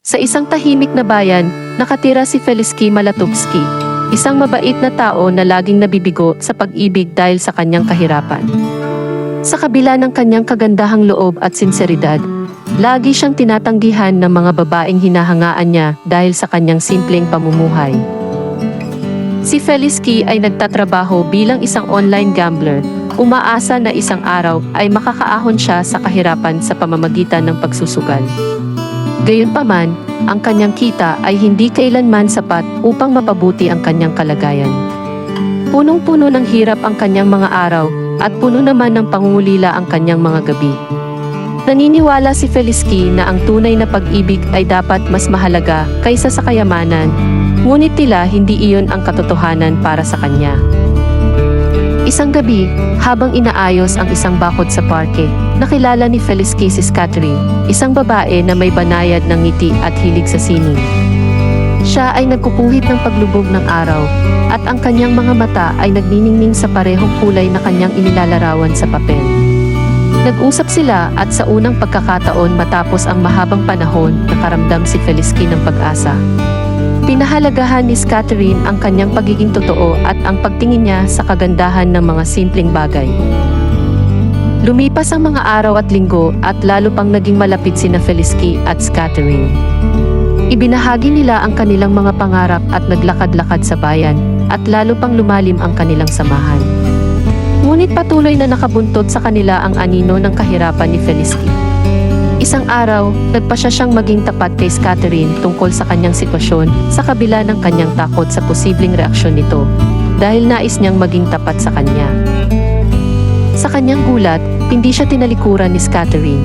Sa isang tahimik na bayan, nakatira si Feliski Malatubski, isang mabait na tao na laging nabibigo sa pag-ibig dahil sa kanyang kahirapan. Sa kabila ng kanyang kagandahang loob at sinseridad, lagi siyang tinatanggihan ng mga babaeng hinahangaan niya dahil sa kanyang simpleng pamumuhay. Si Feliski ay nagtatrabaho bilang isang online gambler, umaasa na isang araw ay makakaahon siya sa kahirapan sa pamamagitan ng pagsusugal. Gayunpaman, ang kanyang kita ay hindi kailanman sapat upang mapabuti ang kanyang kalagayan. Punong-puno ng hirap ang kanyang mga araw at puno naman ng pangungulila ang kanyang mga gabi. Naniniwala si Feliski na ang tunay na pag-ibig ay dapat mas mahalaga kaysa sa kayamanan, ngunit tila hindi iyon ang katotohanan para sa kanya. Isang gabi, habang inaayos ang isang bakod sa parke, nakilala ni Feliski si Catherine, isang babae na may banayad ng ngiti at hilig sa sining. Siya ay nagkukuhit ng paglubog ng araw, at ang kanyang mga mata ay nagniningning sa parehong kulay na kanyang inilalarawan sa papel. Nag-usap sila at sa unang pagkakataon matapos ang mahabang panahon, nakaramdam si Feliski ng pag-asa. Pinahalagahan ni Catherine ang kanyang pagiging totoo at ang pagtingin niya sa kagandahan ng mga simpleng bagay. Lumipas ang mga araw at linggo at lalo pang naging malapit sina Feliski at Catherine. Ibinahagi nila ang kanilang mga pangarap at naglakad-lakad sa bayan at lalo pang lumalim ang kanilang samahan. Ngunit patuloy na nakabuntot sa kanila ang anino ng kahirapan ni Feliski. Isang araw, nagpasya siyang maging tapat kay Catherine tungkol sa kanyang sitwasyon sa kabila ng kanyang takot sa posibleng reaksyon nito dahil nais niyang maging tapat sa kanya. Sa kanyang gulat, hindi siya tinalikuran ni Catherine.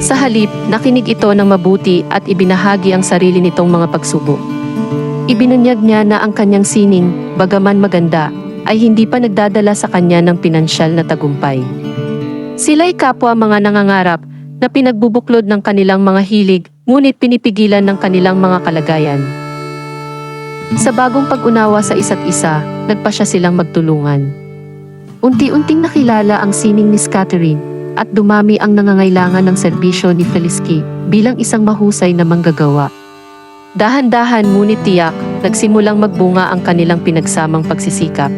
Sa halip, nakinig ito ng mabuti at ibinahagi ang sarili nitong mga pagsubok. Ibinunyag niya na ang kanyang sining, bagaman maganda, ay hindi pa nagdadala sa kanya ng pinansyal na tagumpay. Sila'y kapwa mga nangangarap na pinagbubuklod ng kanilang mga hilig, ngunit pinipigilan ng kanilang mga kalagayan. Sa bagong pag-unawa sa isa't isa, nagpasya silang magtulungan. Unti-unting nakilala ang sining ni Catherine, at dumami ang nangangailangan ng serbisyo ni Feliski bilang isang mahusay na manggagawa. Dahan-dahan ngunit tiyak, nagsimulang magbunga ang kanilang pinagsamang pagsisikap.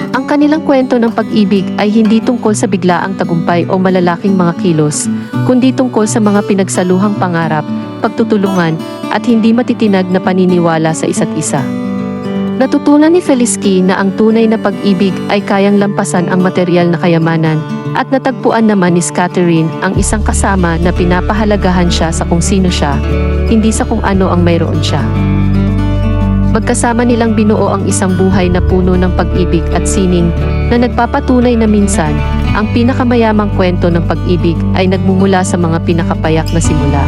Ang kanilang kwento ng pag-ibig ay hindi tungkol sa biglaang tagumpay o malalaking mga kilos, kundi tungkol sa mga pinagsaluhang pangarap, pagtutulungan, at hindi matitinag na paniniwala sa isa't isa. Natutunan ni Feliski na ang tunay na pag-ibig ay kayang lampasan ang material na kayamanan, at natagpuan naman ni Catherine ang isang kasama na pinapahalagahan siya sa kung sino siya, hindi sa kung ano ang mayroon siya. Magkasama nilang binuo ang isang buhay na puno ng pag-ibig at sining na nagpapatunay na minsan, ang pinakamayamang kwento ng pag-ibig ay nagmumula sa mga pinakapayak na simula.